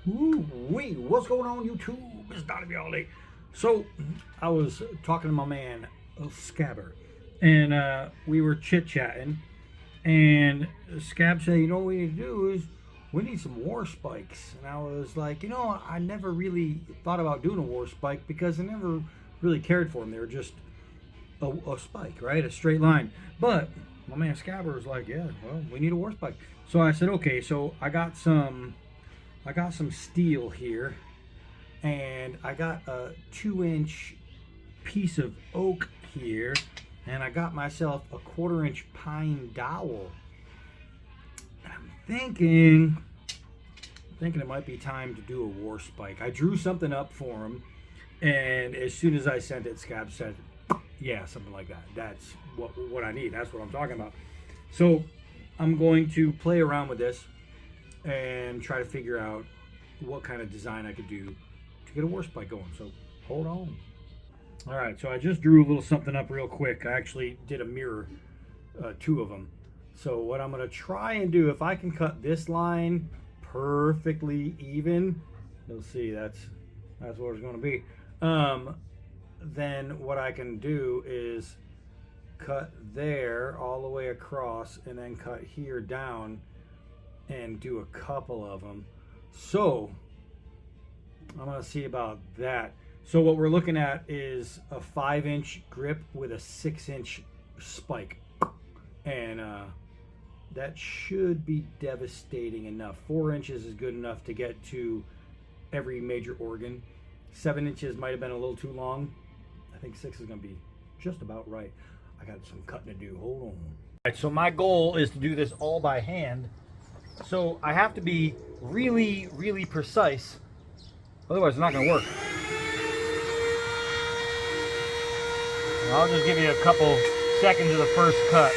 Ooh-wee, what's going on YouTube? It's Donnie B all day. So, I was talking to my man, Scabber, and we were chit-chatting, and Scab said, you know what we need to do is, we need some war spikes. And I was like, you know, I never really thought about doing a war spike because I never really cared for them. They were just a spike, right? A straight line. But my man Scabber was like, yeah, well, we need a war spike. So I said, okay, so I got some steel here, and I got a 2-inch piece of oak here, and I got myself a 1/4-inch pine dowel. And I'm thinking it might be time to do a war spike. I drew something up for him, and as soon as I sent it, Scab said, yeah, something like that. That's what I need. That's what I'm talking about. So I'm going to play around with this and try to figure out what kind of design I could do to get a war spike going. So hold on. All right, so I just drew a little something up real quick. I actually did a mirror, 2 of them. So what I'm going to try and do, if I can cut this line perfectly even, you'll see that's what it's going to be. Then what I can do is cut there all the way across, and then cut here down and do a couple of them. So I'm going to see about that. So what we're looking at is a 5-inch grip with a 6-inch spike, and that should be devastating enough. 4 inches is good enough to get to every major organ. 7 inches might have been a little too long. I think 6 is going to be just about right. I got some cutting to do. Hold on. All right, so my goal is to do this all by hand. So I have to be really, really precise. Otherwise, it's not going to work. I'll just give you a couple seconds of the first cut.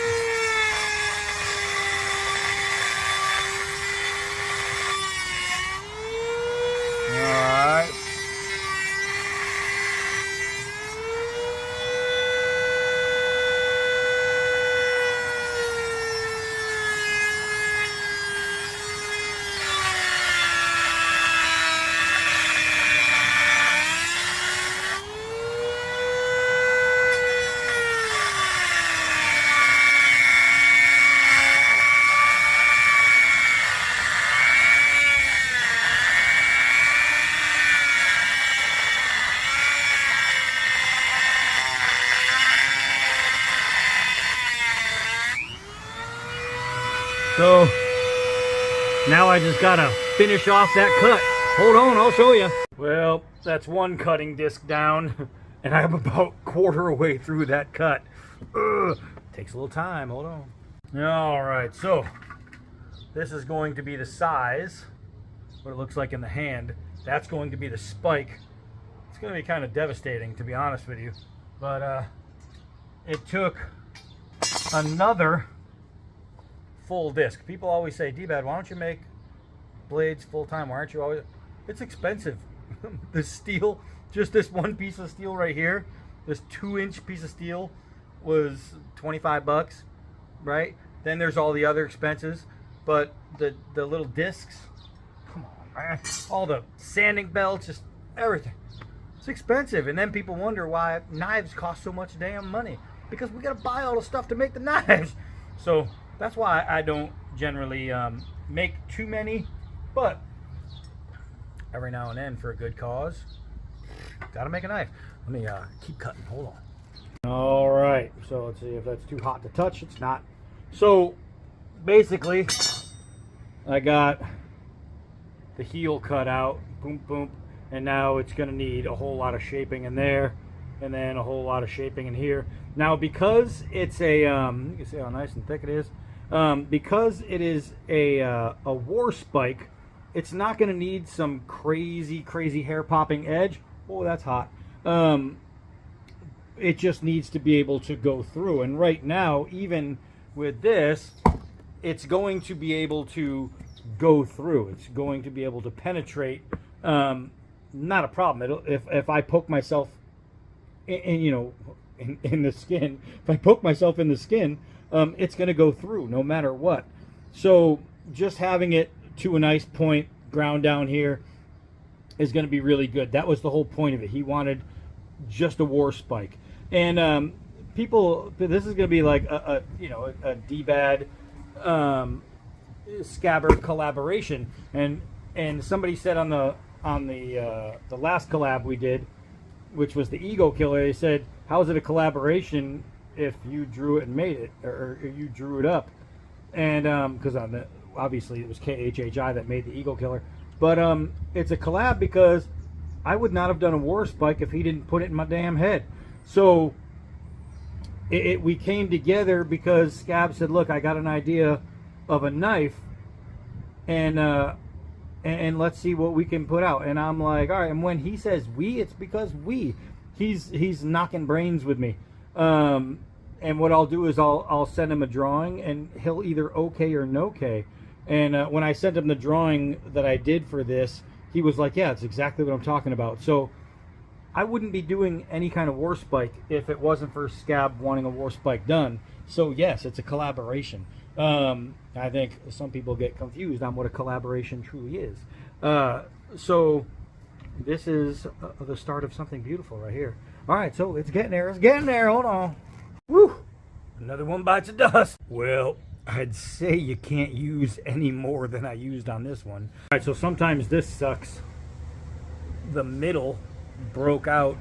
Alright. So now I just gotta finish off that cut. Hold on, I'll show you. Well, that's one cutting disc down, and I'm about 1/4 way through that cut. Takes a little time, hold on. All right, so this is going to be the size, what it looks like in the hand. That's going to be the spike. It's gonna be kind of devastating, to be honest with you. But it took another full disc. People always say, dbad, why don't you make blades full time? Why aren't you always... It's expensive. The steel, just this one piece of steel right here, this 2-inch piece of steel was 25 bucks, right? Then there's all the other expenses, but the little discs, come on, man. All the sanding belts, just everything. It's expensive. And then people wonder why knives cost so much damn money, because we gotta buy all the stuff to make the knives. So that's why I don't generally make too many, but every now and then for a good cause, gotta make a knife. Let me keep cutting, hold on. All right, so let's see if that's too hot to touch. It's not. So basically, I got the heel cut out, boom, boom, and now it's gonna need a whole lot of shaping in there, and then a whole lot of shaping in here. Now, because it's a, you can see how nice and thick it is. Because it is a war spike, it's not going to need some crazy hair popping edge. Oh, that's hot. It just needs to be able to go through. And right now, even with this, it's going to be able to go through. It's going to be able to penetrate. Not a problem. If I poke myself in the skin, if I poke myself in the skin, it's going to go through no matter what. So just having it to a nice point, ground down here, is going to be really good. That was the whole point of it. He wanted just a war spike. And people, this is going to be like a dbad Scabber collaboration. And somebody said on the last collab we did, which was the Ego Killer, they said, how is it a collaboration if you drew it and made it, or you drew it up? And because obviously it was KHHI that made the Ego Killer. But it's a collab because I would not have done a war spike if he didn't put it in my damn head. So we came together because Scab said, look, I got an idea of a knife, and let's see what we can put out. And I'm like, all right. And when he says we, it's because he's knocking brains with me. And what I'll do is I'll send him a drawing, and he'll either okay or no okay. And when I sent him the drawing that I did for this, he was like, yeah, it's exactly what I'm talking about. So I wouldn't be doing any kind of war spike if it wasn't for Scab wanting a war spike done. So yes, it's a collaboration. I think some people get confused on what a collaboration truly is. So this is the start of something beautiful right here. All right, so it's getting there. It's getting there. Hold on. Woo! Another one bites the dust. Well, I'd say you can't use any more than I used on this one. All right, so sometimes this sucks. The middle broke out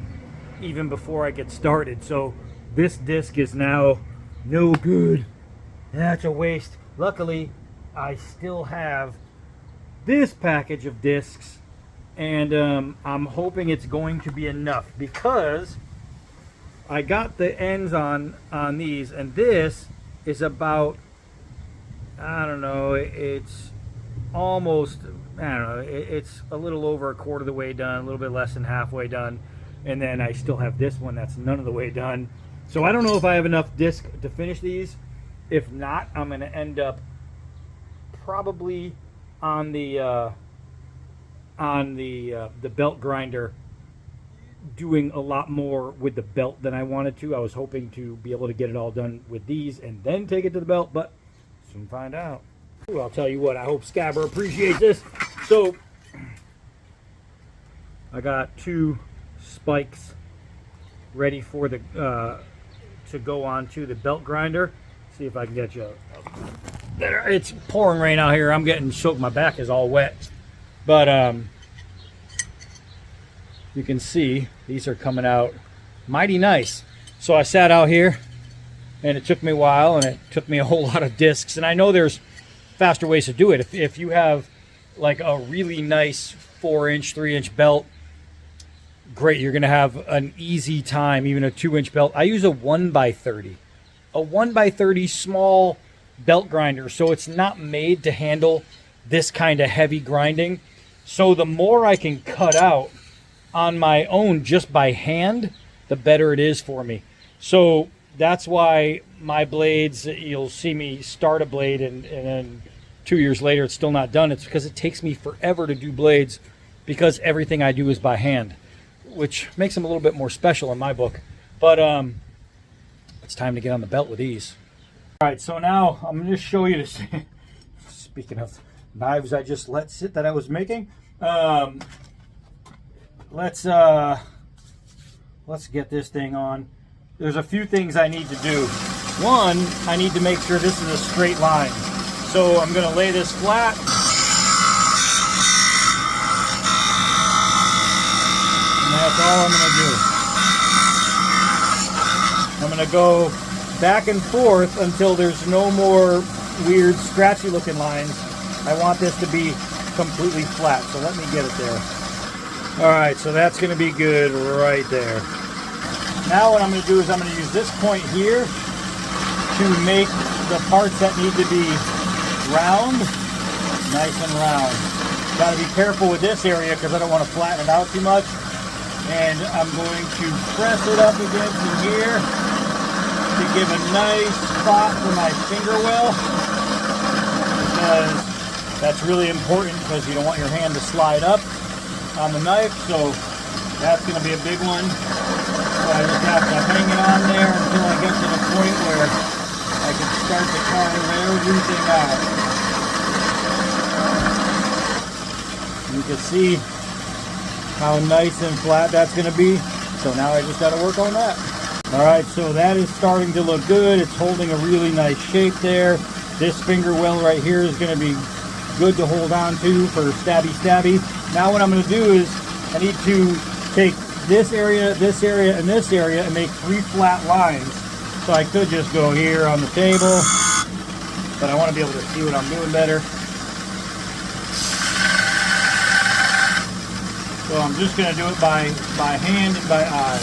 even before I get started. So this disc is now no good. That's a waste. Luckily, I still have this package of discs, and I'm hoping it's going to be enough, because I got the ends on these, and this is about, I don't know, it's almost, I don't know, it's a little over a quarter of the way done, a little bit less than halfway done, and then I still have this one that's none of the way done. So I don't know if I have enough disc to finish these. If not, I'm going to end up probably on the belt grinder, doing a lot more with the belt than I wanted to. I was hoping to be able to get it all done with these and then take it to the belt, but soon find out. Ooh, I'll tell you what, I hope Scabber appreciates this. So I got 2 spikes ready for the to go onto the belt grinder. See if I can get you better. It's pouring rain out here. I'm getting soaked. My back is all wet. But you can see these are coming out mighty nice. So I sat out here, and it took me a while, and it took me a whole lot of discs. And I know there's faster ways to do it. If you have like a really nice 4-inch, 3-inch belt, great. You're going to have an easy time, even a 2-inch belt. I use a 1x30. A 1x30 small belt grinder, so it's not made to handle this kind of heavy grinding. So the more I can cut out on my own just by hand, the better it is for me. So that's why my blades, you'll see me start a blade and then 2 years later it's still not done. It's because it takes me forever to do blades, because everything I do is by hand, which makes them a little bit more special in my book. But it's time to get on the belt with these. All right, so now I'm going to just show you this. Speaking of knives I just let sit that I was making, let's get this thing on. There's a few things I need to do. One, I need to make sure this is a straight line. So I'm going to lay this flat. And that's all I'm going to do. I'm going to go back and forth until there's no more weird scratchy looking lines. I want this to be completely flat, so let me get it there. Alright, so that's going to be good right there. Now what I'm going to do is I'm going to use this point here to make the parts that need to be round, nice and round. Got to be careful with this area because I don't want to flatten it out too much. And I'm going to press it up against here to give a nice spot for my finger well, because that's really important, because you don't want your hand to slide up on the knife. So that's going to be a big one. So I just have to hang it on there until I get to the point where I can start to carve everything out. You can see how nice and flat that's going to be. So now I just got to work on that. All right, so that is starting to look good. It's holding a really nice shape there. This finger well right here is going to be good to hold on to for stabby. Now what I'm going to do is I need to take this area, and this area, and make 3 flat lines. So I could just go here on the table, but I want to be able to see what I'm doing better. So I'm just going to do it by hand and by eye.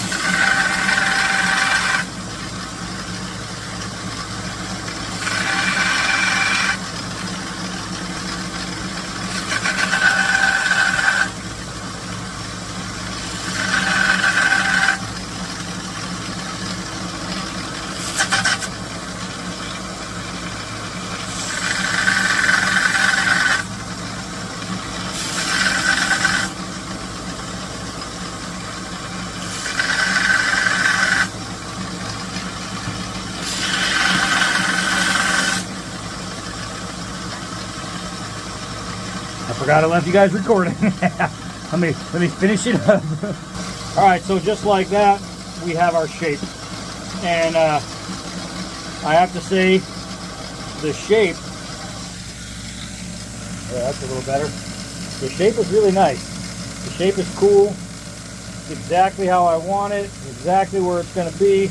I forgot I left you guys recording. let me finish it up. All right, so just like that, we have our shape. And I have to say, the shape, yeah, that's a little better. The shape is really nice. The shape is cool. It's exactly how I want it, exactly where it's going to be.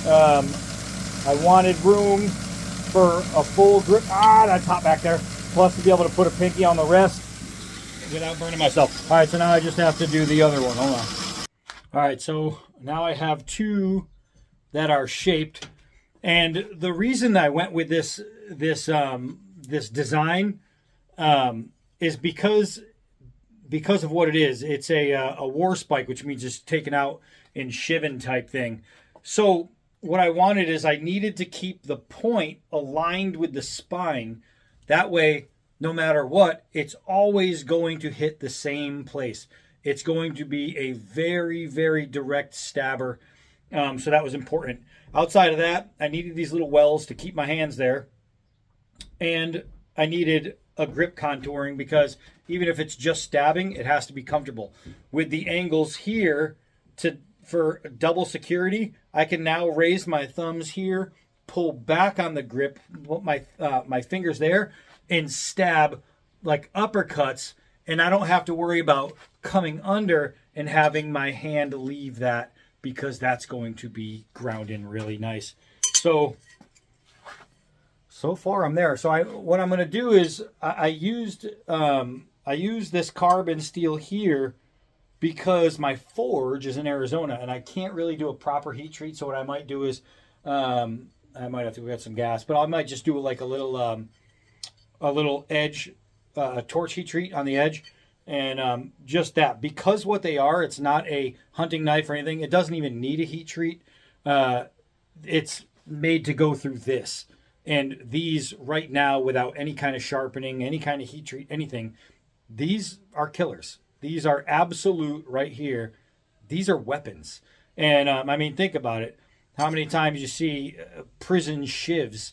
I wanted room for a full grip. That's hot back there. Plus to be able to put a pinky on the rest without burning myself. All right, so now I just have to do the other one. Hold on. All right, so now I have 2 that are shaped, and the reason I went with this design is because of what it is. It's a war spike, which means it's taken out in shivin type thing. So what I wanted is I needed to keep the point aligned with the spine. That way, no matter what, it's always going to hit the same place. It's going to be a very, very direct stabber. So that was important. Outside of that, I needed these little wells to keep my hands there. And I needed a grip contouring because even if it's just stabbing, it has to be comfortable. With the angles here, for double security, I can now raise my thumbs here, pull back on the grip, put my fingers there, and stab like uppercuts, and I don't have to worry about coming under and having my hand leave that, because that's going to be ground in really nice. So far I'm there. So what I'm going to do is I used this carbon steel here because my forge is in Arizona and I can't really do a proper heat treat. So what I might do is I might have to get some gas, but I might just do like a little edge, a torch heat treat on the edge, and just that. Because what they are, it's not a hunting knife or anything. It doesn't even need a heat treat. It's made to go through this. And these right now, without any kind of sharpening, any kind of heat treat, anything, these are killers. These are absolute right here. These are weapons. And I mean, think about it. How many times you see prison shivs,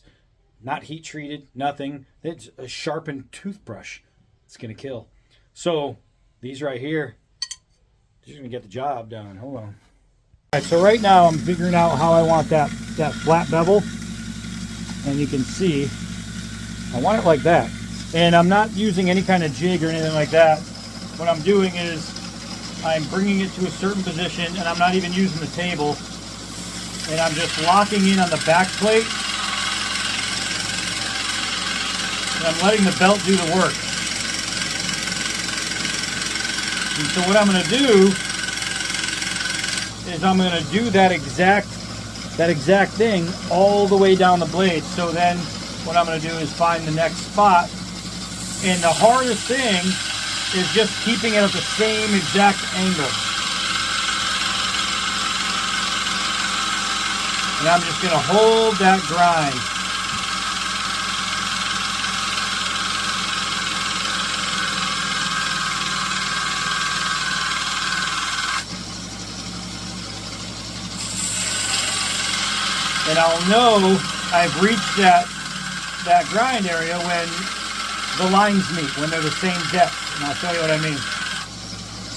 not heat treated, nothing. It's a sharpened toothbrush. It's going to kill. So these right here, these are going to get the job done. Hold on. All right, so right now I'm figuring out how I want that flat bevel. And you can see, I want it like that. And I'm not using any kind of jig or anything like that. What I'm doing is I'm bringing it to a certain position, and I'm not even using the table. And I'm just locking in on the back plate. And I'm letting the belt do the work. And so what I'm going to do is I'm going to do that exact thing all the way down the blade. So then what I'm going to do is find the next spot. And the hardest thing is just keeping it at the same exact angle. And I'm just going to hold that grind. And I'll know I've reached that grind area when the lines meet, when they're the same depth. And I'll show you what I mean.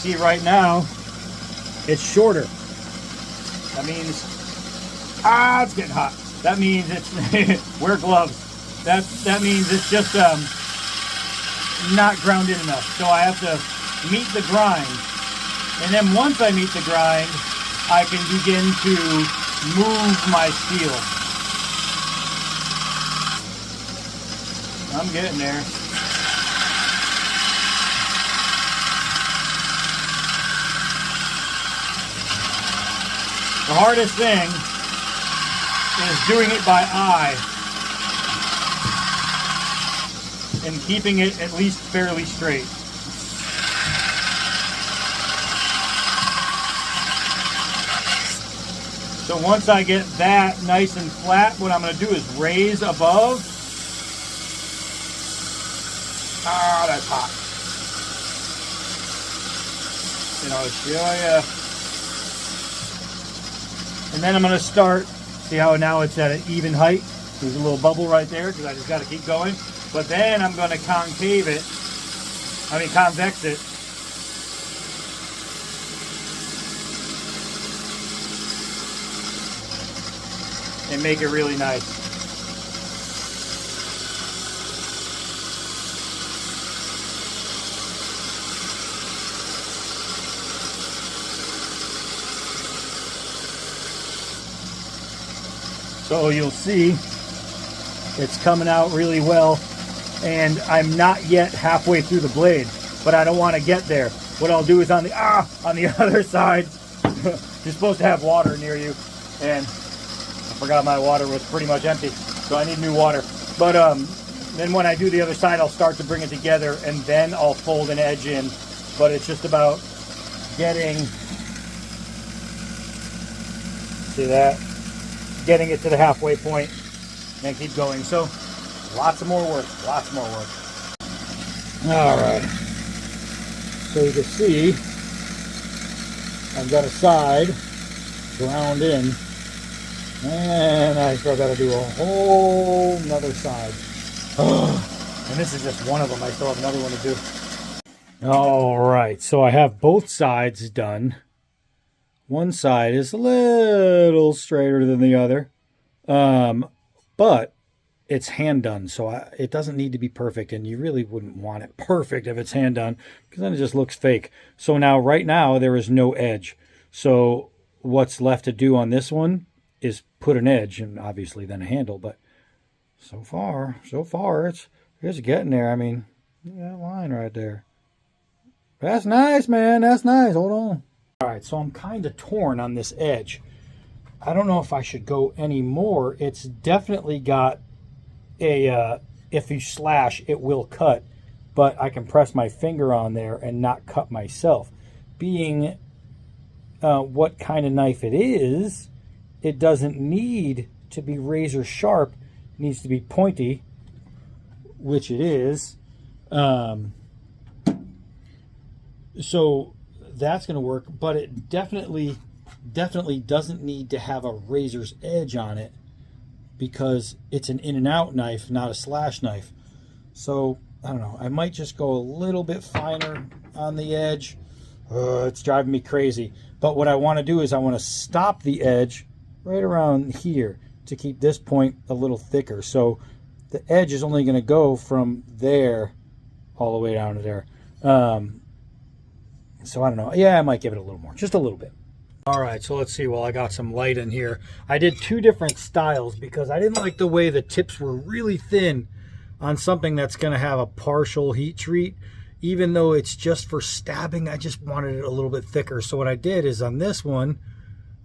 See, right now, it's shorter. That means, it's getting hot. That means it's, wear gloves. That means it's just not ground in enough. So I have to meet the grind. And then once I meet the grind, I can begin to move my steel. I'm getting there. The hardest thing is doing it by eye and keeping it at least fairly straight. So once I get that nice and flat, what I'm going to do is raise above. That's hot. And I'll show you. And then I'm going to start, see how now it's at an even height? There's a little bubble right there because I just got to keep going. But then I'm going to convex it. And make it really nice. So you'll see it's coming out really well, and I'm not yet halfway through the blade, but I don't want to get there. What I'll do is on the other side, you're supposed to have water near you, and I forgot my water was pretty much empty, so I need new water. But then when I do the other side, I'll start to bring it together, and then I'll fold an edge in. But it's just about getting, see that? Getting it to the halfway point, and then keep going. So lots of more work, lots more work. All right. So you can see I've got a side ground in, and I still got to do a whole nother side. And this is just one of them. I still have another one to do. All right, so I have both sides done. One side is a little straighter than the other, but it's hand done, so it doesn't need to be perfect, and you really wouldn't want it perfect if it's hand done, because then it just looks fake. So now, right now, there is no edge. So what's left to do on this one is put an edge, and obviously then a handle. But so far, it's getting there. I mean, that line right there. That's nice, man. That's nice. Hold on. All right, so I'm kind of torn on this edge. I don't know if I should go any more. It's definitely got a, if you slash, it will cut, but I can press my finger on there and not cut myself. Being what kind of knife it is, it doesn't need to be razor sharp. It needs to be pointy, which it is. So that's going to work, but it definitely doesn't need to have a razor's edge on it, because it's an in and out knife, not a slash knife. So I don't know, I might just go a little bit finer on the edge. It's driving me crazy. But what I want to do is I want to stop the edge right around here to keep this point a little thicker. So the edge is only going to go from there all the way down to there. So I don't know. Yeah, I might give it a little more, just a little bit. All right, so let's see. Well, I got some light in here. I did two different styles because I didn't like the way the tips were really thin on something that's going to have a partial heat treat. Even though it's just for stabbing, I just wanted it a little bit thicker. So what I did is on this one,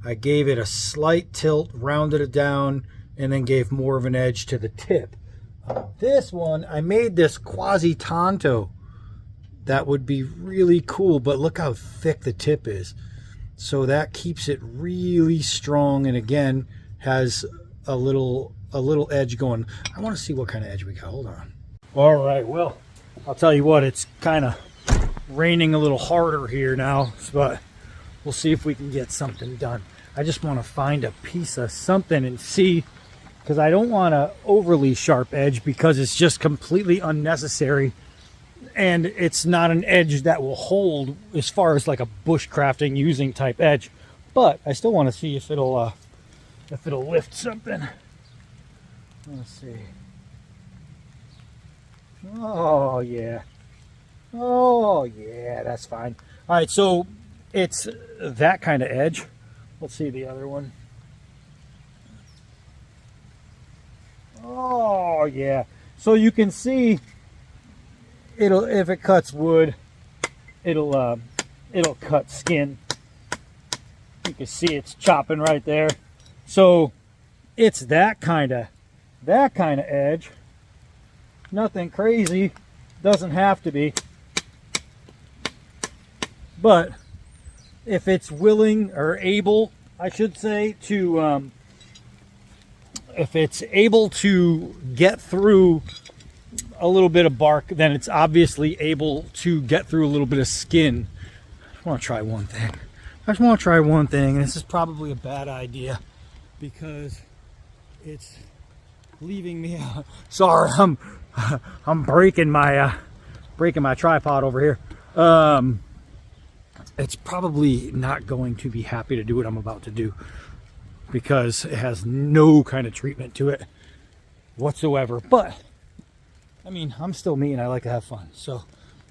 I gave it a slight tilt, rounded it down, and then gave more of an edge to the tip. This one, I made this quasi-tanto. That would be really cool, but look how thick the tip is. So that keeps it really strong, and again, has a little edge going. I want to see what kind of edge we got. Hold on. All right, well, I'll tell you what, it's kind of raining a little harder here now, but we'll see if we can get something done. I just want to find a piece of something and see, because I don't want an overly sharp edge, because it's just completely unnecessary. and it's not an edge that will hold as far as like a bushcrafting using type edge. But I still want to see if it'll lift something. Let's see. Oh yeah. Oh yeah, that's fine. All right, so it's that kind of edge. Let's see the other one. Oh yeah. So you can see if it cuts wood, it'll cut skin. You can see it's chopping right there. So it's that kind of edge. Nothing crazy, doesn't have to be. But if it's willing or able, I should say, to if it's able to get through a little bit of bark, then it's obviously able to get through a little bit of skin. I just want to try one thing. And this is probably a bad idea because it's leaving me out. Sorry, I'm breaking my tripod over here. It's probably not going to be happy to do what I'm about to do because it has no kind of treatment to it whatsoever. But I mean, I'm still me and I like to have fun. So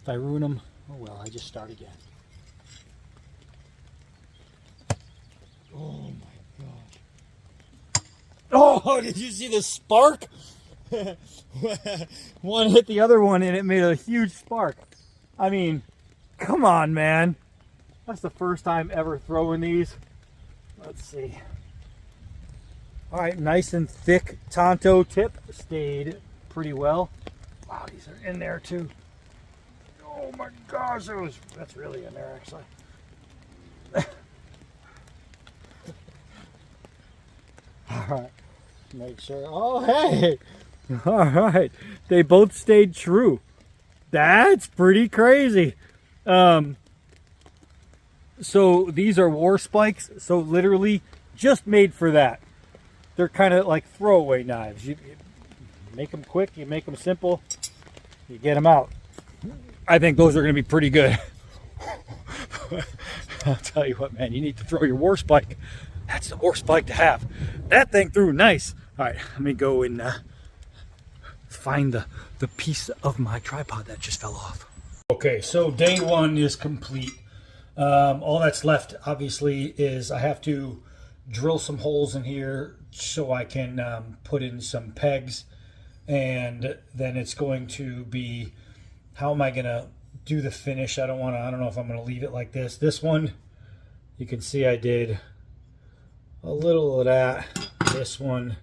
if I ruin them, oh well, I just start again. Oh my gosh. Oh, did you see the spark? One hit the other one and it made a huge spark. I mean, come on, man. That's the first time ever throwing these. Let's see. All right, nice and thick Tonto tip. Stayed pretty well. Wow, these are in there too. Oh my gosh, that's really in there actually. All right, make sure. Oh, hey. All right, they both stayed true. That's pretty crazy. So these are war spikes, so literally just made for that. They're kind of like throwaway knives. You make them quick, you make them simple, you get them out. I think those are going to be pretty good. I'll tell you what, man, you need to throw your war spike. That's the war spike to have. That thing threw nice. All right, let me go and find the piece of my tripod that just fell off. Okay, so day one is complete. All that's left, obviously, is I have to drill some holes in here so I can put in some pegs, and then it's going to be, how am I going to do the finish? I don't know if I'm going to leave it like this. This one, you can see I did a little of that. This one,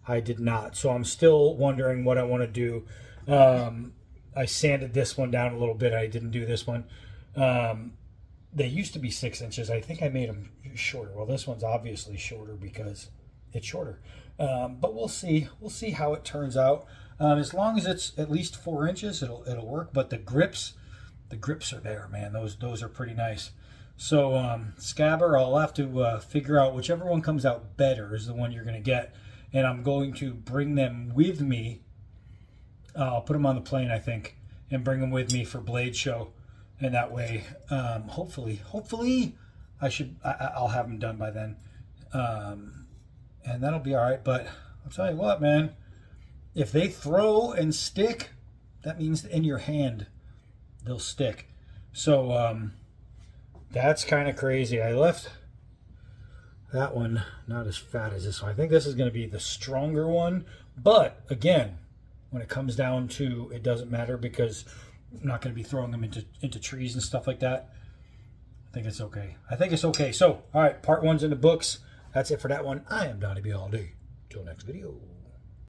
I did not. So I'm still wondering what I want to do. I sanded this one down a little bit. I didn't do this one. They used to be 6 inches. I think I made them shorter. Well, this one's obviously shorter because it's shorter. But we'll see. We'll see how it turns out. As long as it's at least 4 inches, it'll work. But the grips are there, man. Those are pretty nice. So Scabber, I'll have to figure out whichever one comes out better is the one you're going to get. And I'm going to bring them with me. I'll put them on the plane, I think, and bring them with me for Blade Show. And that way, hopefully, I'll have them done by then. And that'll be all right. But I'll tell you what, man, if they throw and stick, that means in your hand, they'll stick. So that's kind of crazy. I left that one not as fat as this one. I think this is going to be the stronger one. But again, when it comes down to, it doesn't matter because I'm not going to be throwing them into trees and stuff like that. I think it's okay. So, all right, part 1's in the books. That's it for that one. I am Donnie B all day. Till next video.